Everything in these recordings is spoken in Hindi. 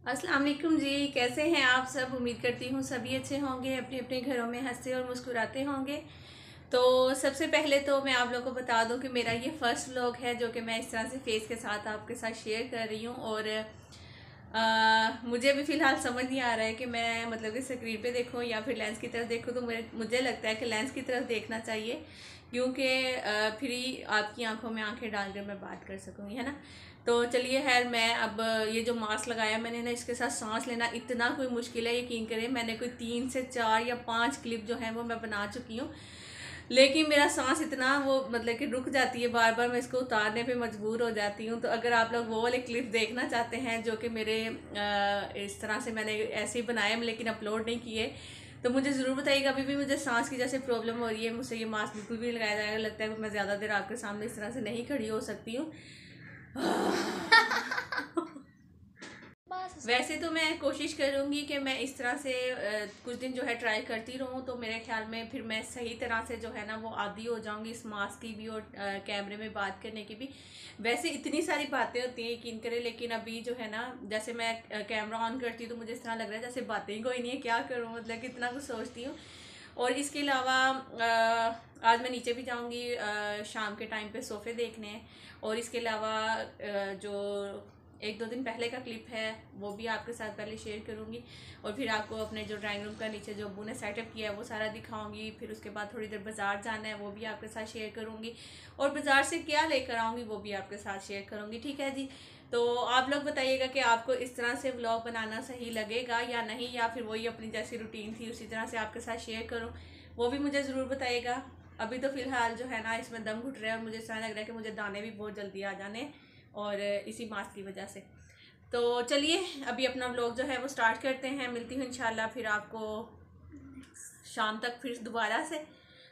अस्सलाम वालेकुम जी। कैसे हैं आप सब? उम्मीद करती हूँ सभी अच्छे होंगे, अपने अपने घरों में हंसते और मुस्कुराते होंगे। तो सबसे पहले तो मैं आप लोगों को बता दूं कि मेरा ये फर्स्ट व्लॉग है जो कि मैं इस तरह से फेस के साथ आपके साथ शेयर कर रही हूँ। और मुझे अभी फ़िलहाल समझ नहीं आ रहा है कि मैं मतलब कि स्क्रीन पे देखूँ या फिर लेंस की तरफ देखूँ। तो मुझे लगता है कि लेंस की तरफ देखना चाहिए, क्योंकि फिर ही आपकी आंखों में आंखें डालकर मैं बात कर सकूँगी, है ना। तो चलिए खैर, मैं अब ये जो मास्क लगाया मैंने ना, इसके साथ सांस लेना इतना कोई मुश्किल है, यकीन करें। मैंने कोई 3 से 4 या 5 क्लिप जो है वो मैं बना चुकी हूँ, लेकिन मेरा सांस इतना वो मतलब कि रुक जाती है, बार बार मैं इसको उतारने पे मजबूर हो जाती हूँ। तो अगर आप लोग वो वाले क्लिप देखना चाहते हैं जो कि मेरे इस तरह से मैंने ऐसे ही बनाए लेकिन अपलोड नहीं किए, तो मुझे ज़रूर बताइएगा। अभी भी मुझे सांस की जैसे प्रॉब्लम हो रही है, मुझसे ये मास्क बिल्कुल भी लगाया जाएगा। लगता है कि मैं ज़्यादा देर आपके सामने इस तरह से नहीं खड़ी हो सकती हूँ। वैसे तो मैं कोशिश करूँगी कि मैं इस तरह से कुछ दिन जो है ट्राई करती रहूँ, तो मेरे ख्याल में फिर मैं सही तरह से जो है ना वो आदी हो जाऊँगी इस मास्क की भी और कैमरे में बात करने की भी। वैसे इतनी सारी बातें होती हैं, यकीन करें, लेकिन अभी जो है ना, जैसे मैं कैमरा ऑन करती हूँ तो मुझे इस तरह लग रहा है जैसे बातें ही कोई नहीं है, क्या करूँ, मतलब कितना कुछ सोचती हूँ। और इसके अलावा आज मैं नीचे भी जाऊँगी शाम के टाइम पे सोफ़े देखने। और इसके अलावा जो 1-2 दिन पहले का क्लिप है वो भी आपके साथ पहले शेयर करूँगी, और फिर आपको अपने जो ड्राइंग रूम का नीचे जो अब्बू ने सेटअप किया है वो सारा दिखाऊंगी। फिर उसके बाद थोड़ी देर बाज़ार जाना है, वो भी आपके साथ शेयर करूँगी, और बाज़ार से क्या लेकर आऊँगी वो भी आपके साथ शेयर करूँगी। ठीक है जी। तो आप लोग बताइएगा कि आपको इस तरह से व्लॉग बनाना सही लगेगा या नहीं, या फिर वही अपनी जैसी रूटीन थी उसी तरह से आपके साथ शेयर करूँ, वो भी मुझे ज़रूर बताइएगा। अभी तो फ़िलहाल जो है ना इसमें दम घुट रहे हैं, और मुझे ऐसा लग रहा है कि मुझे दाने भी बहुत जल्दी आ जाने, और इसी मास्क की वजह से। तो चलिए अभी अपना व्लॉग जो है वो स्टार्ट करते हैं। मिलती हूँ इंशाल्लाह फिर आपको शाम तक फिर दोबारा से।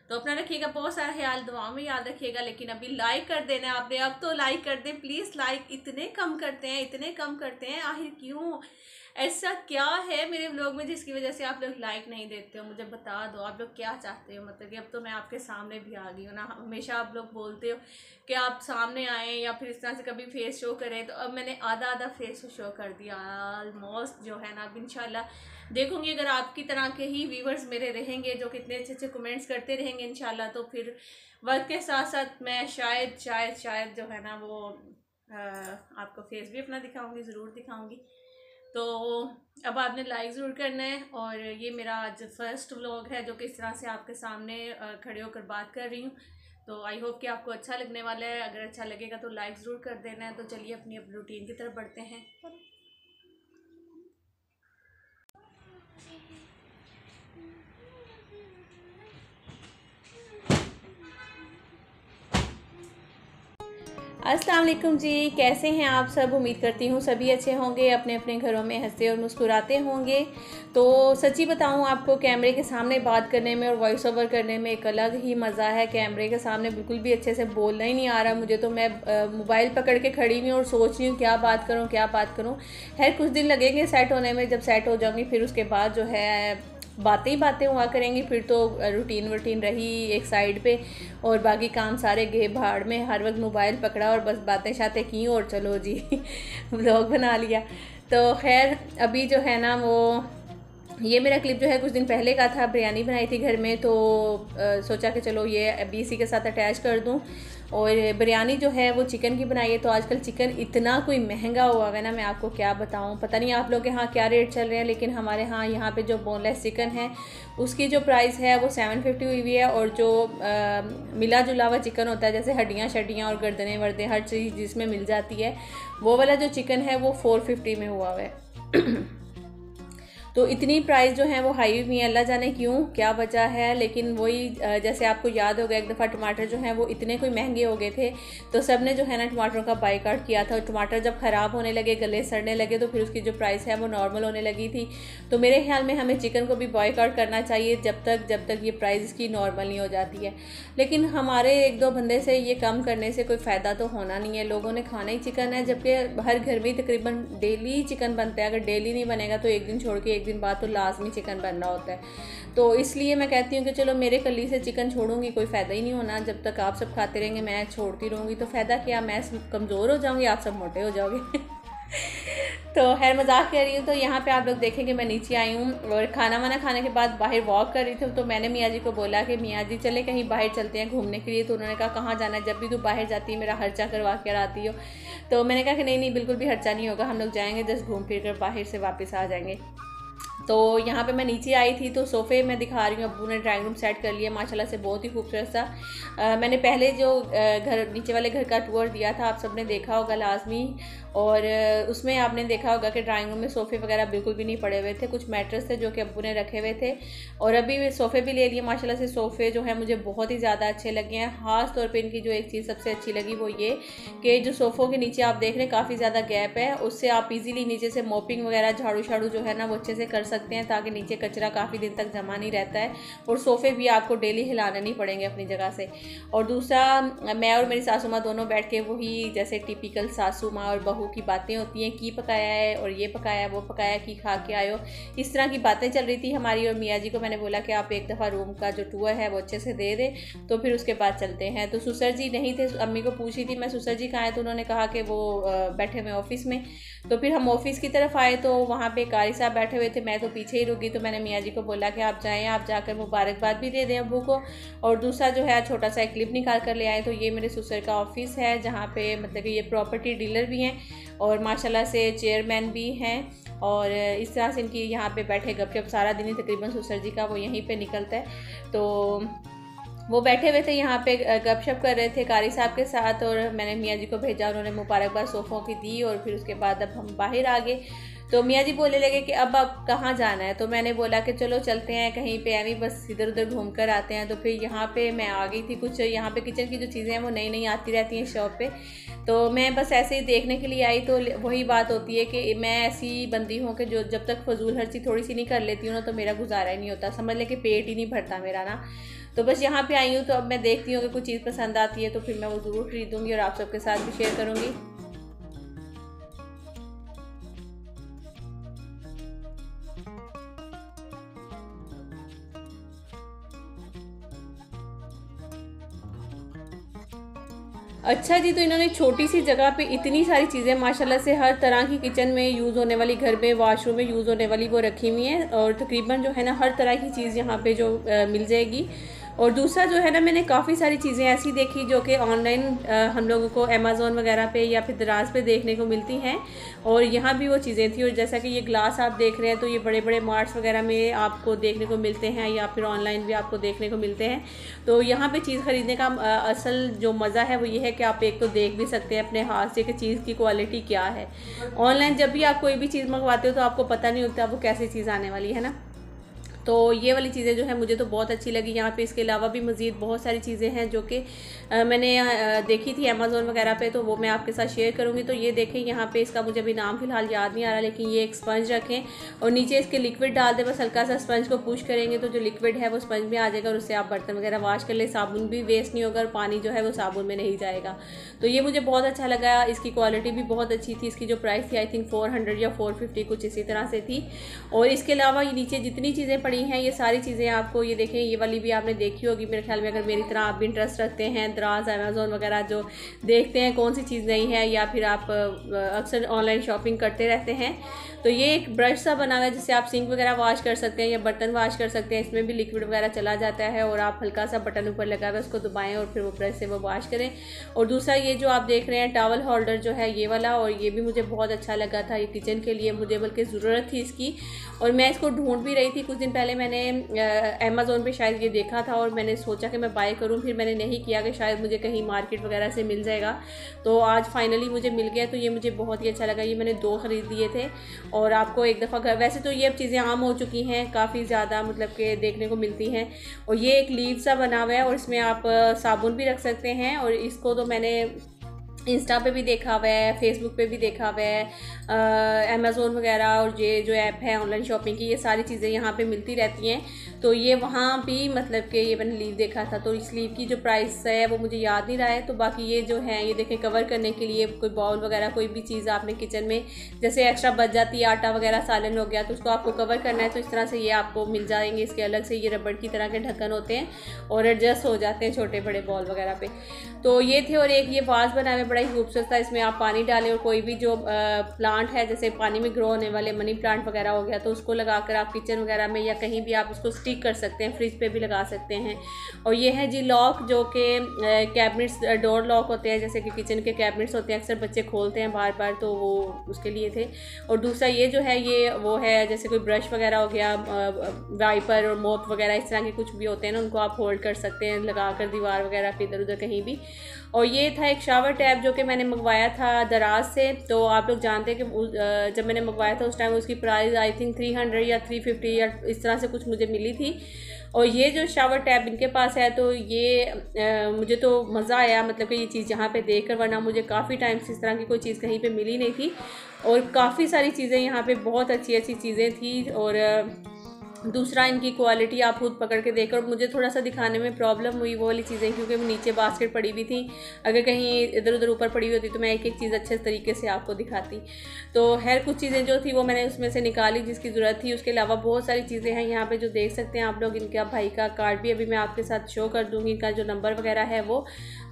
तो अपना रखिएगा बहुत सारा ख्याल, दुआओं में याद रखिएगा। लेकिन अभी लाइक कर देना आपने, अब तो लाइक कर दें प्लीज़। लाइक इतने कम करते हैं, इतने कम करते हैं, आखिर क्यों? ऐसा क्या है मेरे व्लॉग में जिसकी वजह से आप लोग लाइक नहीं देते हो? मुझे बता दो आप लोग क्या चाहते हो। मतलब कि अब तो मैं आपके सामने भी आ गई हूँ ना। हमेशा आप लोग बोलते हो कि आप सामने आएँ या फिर इस तरह से कभी फेस शो करें, तो अब मैंने आधा आधा फेस शो कर दिया ऑलमोस्ट जो है ना। अब इंशाल्लाह देखूंगी अगर आपकी तरह के ही व्यूवर्स मेरे रहेंगे जो कितने अच्छे अच्छे कमेंट्स करते रहेंगे इंशाल्लाह, तो फिर वक्त के साथ साथ मैं शायद शायद शायद जो है ना वो आपको फेस भी अपना दिखाऊंगी, ज़रूर दिखाऊंगी। तो अब आपने लाइक ज़रूर करना है। और ये मेरा आज फर्स्ट व्लॉग है जो कि इस तरह से आपके सामने खड़े होकर बात कर रही हूँ। तो आई होप कि आपको अच्छा लगने वाला है। अगर अच्छा लगेगा तो लाइक ज़रूर कर देना है। तो चलिए अपनी रूटीन की तरफ बढ़ते हैं। अस्सलाम वालेकुम जी। कैसे हैं आप सब? उम्मीद करती हूँ सभी अच्छे होंगे, अपने अपने घरों में हंसते और मुस्कुराते होंगे। तो सच्ची बताऊँ आपको, कैमरे के सामने बात करने में और वॉइस ओवर करने में एक अलग ही मज़ा है। कैमरे के सामने बिल्कुल भी अच्छे से बोलना ही नहीं आ रहा मुझे। तो मैं मोबाइल पकड़ के खड़ी हुई और सोच रही हूँ क्या बात करूँ, क्या बात करूँ। खैर कुछ दिन लगेंगे सेट होने में। जब सेट हो जाऊँगी फिर उसके बाद जो है बातें ही बातें हुआ करेंगी। फिर तो रूटीन वूटीन रही एक साइड पे, और बाकी काम सारे गए भाड़ में। हर वक्त मोबाइल पकड़ा और बस बातें शातें की और चलो जी व्लॉग बना लिया। तो खैर अभी जो है ना वो ये मेरा क्लिप जो है कुछ दिन पहले का था। बिरयानी बनाई थी घर में, तो सोचा कि चलो ये अभी इसी के साथ अटैच कर दूं। और बिरयानी जो है वो चिकन की बनाई है। तो आजकल चिकन इतना कोई महंगा हुआ है ना, मैं आपको क्या बताऊं। पता नहीं आप लोग के यहाँ क्या रेट चल रहे हैं, लेकिन हमारे यहाँ पे जो बोनलेस चिकन है उसकी जो प्राइस है वो 750 हुई हुई है। और जो मिला जुला हुआ चिकन होता है, जैसे हड्डियाँ शड्डियाँ और गर्दनें वर्दे हर चीज़ जिसमें मिल जाती है, वो वाला जो चिकन है वो 450 में हुआ हुआ है। तो इतनी प्राइस जो है वो हाई हुई है, अल्लाह जाने क्यों, क्या वजह है। लेकिन वही जैसे आपको याद होगा एक दफ़ा टमाटर जो हैं वो इतने कोई महंगे हो गए थे, तो सब ने जो है ना टमाटरों का बाइकआउट किया था। टमाटर जब ख़राब होने लगे, गले सड़ने लगे, तो फिर उसकी जो प्राइस है वो नॉर्मल होने लगी थी। तो मेरे ख्याल में हमें चिकन को भी बाइकआउट करना चाहिए जब तक ये प्राइस की नॉर्मल नहीं हो जाती है। लेकिन हमारे एक दो बंदे से ये कम करने से कोई फ़ायदा तो होना नहीं है। लोगों ने खाना ही चिकन है, जबकि हर घर में तकरीबन डेली चिकन बनता है। अगर डेली नहीं बनेगा तो एक दिन छोड़ के एक दिन बाद तो लाजमी चिकन बनना होता है। तो इसलिए मैं कहती हूँ कि चलो मेरे कली से चिकन छोड़ूंगी, कोई फ़ायदा ही नहीं होना। जब तक आप सब खाते रहेंगे मैं छोड़ती रहूँगी तो फ़ायदा क्या, मैं कमज़ोर हो जाऊँगी, आप सब मोटे हो जाओगे। तो खैर मजाक कर रही हूँ। तो यहाँ पे आप लोग देखेंगे मैं नीचे आई हूँ और खाना वाना खाने के बाद बाहर वॉक कर रही थी। तो मैंने मियाँ जी को बोला कि मियाँ जी चले कहीं बाहर चलते हैं घूमने के लिए। तो उन्होंने कहा कहाँ जाना है, जब भी तू बाहर जाती है मेरा खर्चा करवा कर आती हो। तो मैंने कहा कि नहीं बिल्कुल भी खर्चा नहीं होगा, हम लोग जाएँगे जस्ट घूम फिर कर बाहर से वापस आ जाएँगे। तो यहाँ पे मैं नीचे आई थी तो सोफ़े मैं दिखा रही हूँ, अब्बू ने ड्राइंग रूम सेट कर लिया माशाल्लाह से, बहुत ही खूबसूरत सा। मैंने पहले जो घर नीचे वाले घर का टूर दिया था, आप सबने देखा होगा लाजमी। और उसमें आपने देखा होगा कि ड्राइंग रूम में सोफ़े वगैरह बिल्कुल भी नहीं पड़े हुए थे, कुछ मैट्रेस थे जो कि अब्बू ने रखे हुए थे। और अभी सोफ़े भी ले लिए माशाल्लाह से। सोफ़े जो है मुझे बहुत ही ज़्यादा अच्छे लगे हैं। ख़ास तौर पे इनकी जो एक चीज़ सबसे अच्छी लगी वो ये कि जो सोफ़ों के नीचे आप देख रहे हैं काफ़ी ज़्यादा गैप है, उससे आप इजीली नीचे से मोपिंग वगैरह झाड़ू शाड़ू जो है ना वो अच्छे से कर सकते हैं, ताकि नीचे कचरा काफ़ी दिन तक जमा नहीं रहता है। और सोफ़े भी आपको डेली हिलाने नहीं पड़ेंगे अपनी जगह से। और दूसरा, मैं और मेरी सासू माँ दोनों बैठ के वही जैसे टिपिकल सासू माँ और बहू की बातें होती हैं, की पकाया है और ये पकाया वो पकाया, की खा के आयो, इस तरह की बातें चल रही थी हमारी। और मियाँ जी को मैंने बोला कि आप एक दफ़ा रूम का जो टूर है वो अच्छे से दे दे, तो फिर उसके बाद चलते हैं। तो सुसर जी नहीं थे, अम्मी को पूछी थी मैं सुसर जी कहाँ हैं, तो उन्होंने कहा कि वो बैठे हुए ऑफिस में। तो फिर हम ऑफिस की तरफ आए तो वहाँ पे कारी साहब बैठे हुए थे, मैं तो पीछे ही रुकी। तो मैंने मियाँ जी को बोला कि आप जाएँ, आप जाकर मुबारकबाद भी दे दें अब्बू को। और दूसरा जो है छोटा सा एक क्लिप निकाल कर ले आए। तो ये मेरे ससुर का ऑफिस है जहाँ पे मतलब कि ये प्रॉपर्टी डीलर भी हैं और माशाल्लाह से चेयरमैन भी हैं। और इस तरह से इनकी यहाँ पे बैठे गपशप सारा दिन ही तकरीबन ससुर जी का वो यहीं पे निकलता है। तो वो बैठे हुए थे यहाँ पे गपशप कर रहे थे कारी साहब के साथ। और मैंने मियाँ जी को भेजा, उन्होंने मुबारकबाद सोफ़ों की दी। और फिर उसके बाद अब हम बाहर आ गए। तो मियाँ जी बोलने लगे कि अब आप कहाँ जाना है। तो मैंने बोला कि चलो चलते हैं कहीं पे, अभी बस इधर उधर घूम कर आते हैं। तो फिर यहाँ पे मैं आ गई थी, कुछ यहाँ पे किचन की जो चीज़ें हैं वो नई नई आती रहती हैं शॉप पे। तो मैं बस ऐसे ही देखने के लिए आई। तो वही बात होती है कि मैं ऐसी बंदी हूँ कि जो जब तक फजूल खर्ची थोड़ी सी नहीं कर लेती हूँ ना तो मेरा गुजारा ही नहीं होता, समझ ले कि पेट ही नहीं भरता मेरा ना। तो बस यहाँ पे आई हूँ। तो अब मैं देखती हूँ कि कुछ चीज़ पसंद आती है तो फिर मैं वो ज़रूर खरीदूँगी और आप सबके साथ भी शेयर करूँगी। अच्छा जी, तो इन्होंने छोटी सी जगह पे इतनी सारी चीज़ें माशाल्लाह से हर तरह की किचन में यूज़ होने वाली, घर में वॉशरूम में यूज़ होने वाली वो रखी हुई हैं। और तकरीबन जो है ना हर तरह की चीज़ यहाँ पे जो मिल जाएगी। और दूसरा जो है ना, मैंने काफ़ी सारी चीज़ें ऐसी देखी जो कि ऑनलाइन हम लोगों को अमेज़ोन वगैरह पे या फिर दराज पे देखने को मिलती हैं। और यहाँ भी वो चीज़ें थी। और जैसा कि ये ग्लास आप देख रहे हैं तो ये बड़े बड़े मार्ट्स वगैरह में आपको देखने को मिलते हैं या फिर ऑनलाइन भी आपको देखने को मिलते हैं। तो यहाँ पे चीज़ ख़रीदने का असल जो मज़ा है वो ये है कि आप एक तो देख भी सकते हैं अपने हाथ से कि चीज़ की क्वालिटी क्या है। ऑनलाइन जब भी आप कोई भी चीज़ मंगवाते हो तो आपको पता नहीं होता वो कैसी चीज़ आने वाली है ना। तो ये वाली चीज़ें जो है मुझे तो बहुत अच्छी लगी यहाँ पे। इसके अलावा भी मज़ीद बहुत सारी चीज़ें हैं जो कि मैंने देखी थी अमेज़ोन वगैरह पे, तो वो मैं आपके साथ शेयर करूँगी। तो ये देखें यहाँ पे, इसका मुझे अभी नाम फ़िलहाल याद नहीं आ रहा, लेकिन ये एक स्पंज रखें और नीचे इसके लिक्विड डाल दें। बस हल्का सा स्पंज को पुश करेंगे तो जो लिक्विड है वो स्पंज में आ जाएगा और उससे आप बर्तन वगैरह वॉश कर ले, साबुन भी वेस्ट नहीं होगा और पानी जो है वो साबुन में नहीं जाएगा। तो ये मुझे बहुत अच्छा लगा। इसकी क्वालिटी भी बहुत अच्छी थी। इसकी जो प्राइस थी आई थिंक 400 या 450 कुछ इसी तरह से थी। और इसके अलावा ये नीचे जितनी चीज़ें पड़ी हैं ये सारी चीज़ें आपको, ये देखें ये वाली भी आपने देखी होगी मेरे ख्याल में, अगर मेरी तरह आप भी इंटरेस्ट रखते हैं दराज अमेज़ोन वगैरह जो देखते हैं कौन सी चीज़ नहीं है, या फिर आप अक्सर ऑनलाइन शॉपिंग करते रहते हैं। तो ये एक ब्रश सा बना हुआ है जिससे आप सिंक वगैरह वॉश कर सकते हैं या बर्तन वॉश कर सकते हैं। इसमें भी लिक्विड वगैरह चला जाता है और आप हल्का सा बटन ऊपर लगा हुआ है उसको दबाएं और फिर वो ब्रश से वो वॉश करें। और दूसरा ये जो आप देख रहे हैं टॉवल होल्डर जो है ये वाला, और ये भी मुझे बहुत अच्छा लगा था। ये किचन के लिए मुझे बल्कि ज़रूरत थी इसकी और मैं इसको ढूंढ भी रही थी। कुछ दिन पहले मैंने अमेज़ोन पे शायद ये देखा था और मैंने सोचा कि मैं बाय करूं, फिर मैंने नहीं किया कि शायद मुझे कहीं मार्केट वगैरह से मिल जाएगा। तो आज फाइनली मुझे मिल गया। तो ये मुझे बहुत ही अच्छा लगा। ये मैंने 2 ख़रीद लिए थे और आपको एक दफ़ा घर, वैसे तो ये अब चीज़ें आम हो चुकी हैं काफ़ी ज़्यादा, मतलब कि देखने को मिलती हैं। और ये एक लीड सा बना हुआ है और इसमें आप साबुन भी रख सकते हैं। और इसको तो मैंने इंस्टा पे भी देखा हुआ है, फेसबुक पे भी देखा हुआ है, अमेज़ोन वगैरह और ये जो ऐप है ऑनलाइन शॉपिंग की, ये सारी चीज़ें यहाँ पे मिलती रहती हैं। तो ये वहाँ भी मतलब कि ये मैंने लीव देखा था। तो इस लीव की जो प्राइस है वो मुझे याद नहीं रहा है। तो बाकी ये जो है ये देखें कवर करने के लिए कोई बाउल वगैरह कोई भी चीज़ आपने किचन में जैसे एक्स्ट्रा बच जाती है, आटा वगैरह सालन हो गया तो उसको आपको कवर करना है तो इस तरह से ये आपको मिल जाएंगे। इसके अलग से ये रबड़ की तरह के ढक्कन होते हैं और एडजस्ट हो जाते हैं छोटे बड़े बॉल वगैरह पे। तो ये थे। और एक ये वाज बना हुआ बड़ा ही खूबसूरत था। इसमें आप पानी डालें और कोई भी जो प्लांट है जैसे पानी में ग्रो होने वाले मनी प्लांट वगैरह हो गया तो उसको लगाकर आप किचन वगैरह में या कहीं भी आप उसको स्टिक कर सकते हैं, फ्रिज पे भी लगा सकते हैं। और ये है जी लॉक, जो कि कैबिनेट्स डोर लॉक होते हैं, जैसे कि किचन के कैबिनेट्स होते हैं, अक्सर बच्चे खोलते हैं बार बार, तो वो उसके लिए थे। और दूसरा ये जो है ये वो है जैसे कोई ब्रश वगैरह हो गया, वाइपर और मोप वगैरह इस तरह के कुछ भी होते हैं ना, उनको आप होल्ड कर सकते हैं लगा कर दीवार वगैरह पे इधर उधर कहीं भी। और ये था एक शावर टैप जो कि मैंने मंगवाया था दराज से। तो आप लोग जानते हैं कि जब मैंने मंगवाया था उस टाइम उसकी प्राइस आई थिंक 300 या 350 या इस तरह से कुछ मुझे मिली थी। और ये जो शावर टैप इनके पास है तो ये मुझे तो मज़ा आया, मतलब कि ये चीज़ यहाँ पे देख कर, वरना मुझे काफ़ी टाइम से इस तरह की कोई चीज़ कहीं पे मिली नहीं थी। और काफ़ी सारी चीज़ें यहाँ पे बहुत अच्छी अच्छी चीज़ें थी। और दूसरा इनकी क्वालिटी आप खुद पकड़ के देखकर, मुझे थोड़ा सा दिखाने में प्रॉब्लम हुई वो वाली चीज़ें, क्योंकि वो नीचे बास्केट पड़ी हुई थी। अगर कहीं इधर उधर ऊपर पड़ी हुई होती तो मैं एक एक चीज़ अच्छे तरीके से आपको दिखाती। तो खैर कुछ चीज़ें जो थी वो मैंने उसमें से निकाली जिसकी ज़रूरत थी। उसके अलावा बहुत सारी चीज़ें हैं यहाँ पे जो देख सकते हैं आप लोग। इनका भाई का कार्ड भी अभी मैं आपके साथ शो कर दूँगी, इनका जो नंबर वगैरह है वो।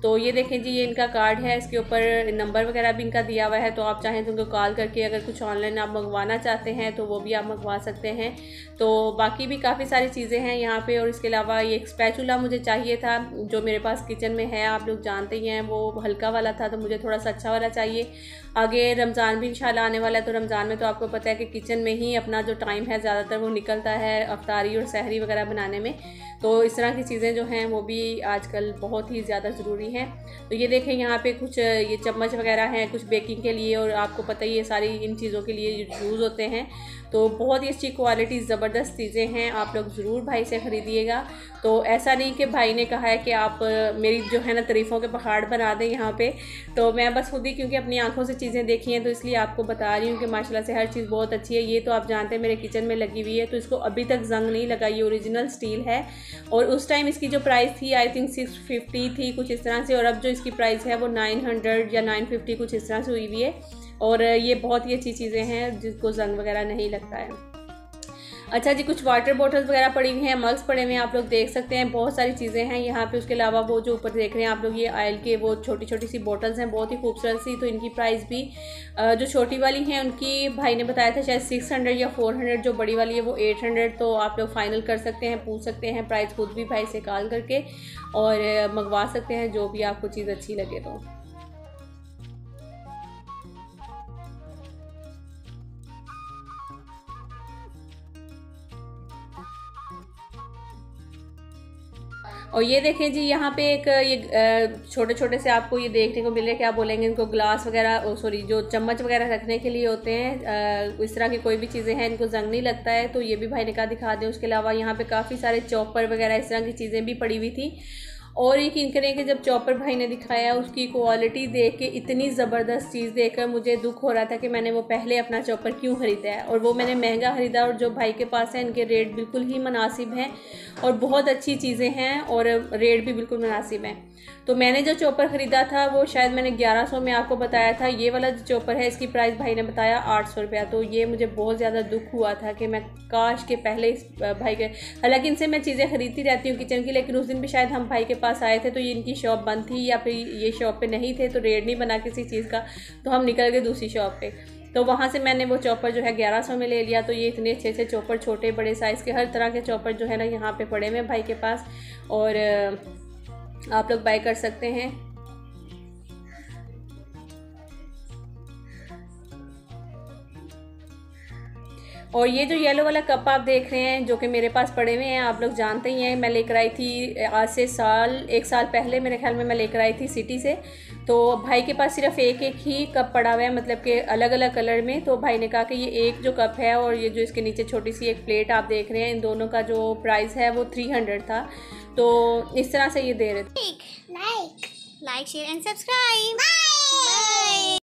तो ये देखें जी, ये इनका कार्ड है, इसके ऊपर नंबर वगैरह भी इनका दिया हुआ है। तो आप चाहें तो उनको कॉल करके अगर कुछ ऑनलाइन आप मंगवाना चाहते हैं तो वो भी आप मंगवा सकते हैं। तो बाकी भी काफ़ी सारी चीज़ें हैं यहाँ पे। और इसके अलावा ये एक स्पैचुला मुझे चाहिए था जो मेरे पास किचन में है, आप लोग जानते ही हैं, वो हल्का वाला था तो मुझे थोड़ा सा अच्छा वाला चाहिए। आगे रमज़ान भी इंशाल्लाह आने वाला है, तो रमज़ान में तो आपको पता है कि किचन में ही अपना जो टाइम है ज़्यादातर वो निकलता है अफ्तारी और सहरी वगैरह बनाने में। तो इस तरह की चीज़ें जो हैं वो भी आजकल बहुत ही ज़्यादा ज़रूरी हैं। तो ये देखें यहाँ पे कुछ ये चम्मच वगैरह हैं कुछ बेकिंग के लिए, और आपको पता ही है सारी इन चीज़ों के लिए यूज़ होते हैं। तो बहुत ही अच्छी क्वालिटी ज़बरदस्त चीज़ें हैं, आप लोग ज़रूर भाई से ख़रीदिएगा। तो ऐसा नहीं कि भाई ने कहा है कि आप मेरी जो है ना तारीफ़ों के पहाड़ बना दें यहाँ पे, तो मैं बस खुद ही क्योंकि अपनी आंखों से चीज़ें देखी हैं तो इसलिए आपको बता रही हूँ कि माशाल्लाह से हर चीज़ बहुत अच्छी है। ये तो आप जानते हैं मेरे किचन में लगी हुई है, तो इसको अभी तक जंग नहीं लगा, ये ओरिजिनल स्टील है। और उस टाइम इसकी जो प्राइस थी आई थिंक 650 थी कुछ इस तरह से, और अब जो इसकी प्राइस है वो 900 या 950 कुछ इस तरह से हुई हुई है। और ये बहुत ही अच्छी चीज़ें हैं जिसको जंग वगैरह नहीं लगता है। अच्छा जी, कुछ वाटर बॉटल्स वगैरह पड़ी हुई हैं, मग्स पड़े हुए हैं, आप लोग देख सकते हैं, बहुत सारी चीज़ें हैं यहाँ पे। उसके अलावा वो जो ऊपर देख रहे हैं आप लोग, ये ऑयल के वो छोटी छोटी सी बॉटल्स हैं, बहुत ही खूबसूरत सी। तो इनकी प्राइस भी जो छोटी वाली हैं उनकी भाई ने बताया था शायद 600 या 400, जो बड़ी वाली है वो 800। तो आप लोग फाइनल कर सकते हैं, पूछ सकते हैं प्राइस खुद भी भाई से कॉल करके, और मंगवा सकते हैं जो भी आपको चीज़ अच्छी लगे। तो और ये देखें जी, यहाँ पे एक ये छोटे छोटे से आपको ये देखने को मिल रहे हैं, क्या बोलेंगे इनको, ग्लास वगैरह, सॉरी जो चम्मच वगैरह रखने के लिए होते हैं। इस तरह की कोई भी चीज़ें हैं, इनको जंग नहीं लगता है, तो ये भी भाई ने कहा दिखा दें। उसके अलावा यहाँ पे काफ़ी सारे चॉपर वगैरह इस तरह की चीज़ें भी पड़ी हुई थी। और यकीन करें कि जब चॉपर भाई ने दिखाया उसकी क्वालिटी देख के, इतनी ज़बरदस्त चीज़ देखकर मुझे दुख हो रहा था कि मैंने वो पहले अपना चॉपर क्यों ख़रीदा है। और वो मैंने महंगा ख़रीदा, और जो भाई के पास है इनके रेट बिल्कुल ही मुनासिब हैं और बहुत अच्छी चीज़ें हैं और रेट भी बिल्कुल मुनासिब हैं। तो मैंने जो चॉपर ख़रीदा था वो शायद मैंने 1100 में आपको बताया था। ये वाला जो चॉपर है इसकी प्राइस भाई ने बताया 800 रुपया। तो ये मुझे बहुत ज़्यादा दुख हुआ था कि मैं काश के पहले इस भाई के, हालांकि इनसे मैं चीज़ें ख़रीदती रहती हूँ किचन की, लेकिन उस दिन भी शायद हम भाई के पास आए थे तो ये इनकी शॉप बंद थी या फिर ये शॉप पे नहीं थे, तो रेट नहीं बना किसी चीज़ का, तो हम निकल गए दूसरी शॉप पे। तो वहाँ से मैंने वो चॉपर जो है 1100 में ले लिया। तो ये इतने अच्छे अच्छे चॉपर, छोटे बड़े साइज़ के हर तरह के चॉपर जो है ना यहाँ पे पड़े हुए भाई के पास, और आप लोग बाय कर सकते हैं। और ये जो येलो वाला कप आप देख रहे हैं जो कि मेरे पास पड़े हुए हैं, आप लोग जानते ही हैं, मैं लेकर आई थी आज से एक साल पहले मेरे ख्याल में मैं लेकर आई थी सिटी से। तो भाई के पास सिर्फ एक ही कप पड़ा हुआ है, मतलब कि अलग अलग कलर में। तो भाई ने कहा कि ये एक जो कप है और ये जो इसके नीचे छोटी सी एक प्लेट आप देख रहे हैं, इन दोनों का जो प्राइस है वो 300 था। तो इस तरह से ये दे रहे थे। Like share and subscribe.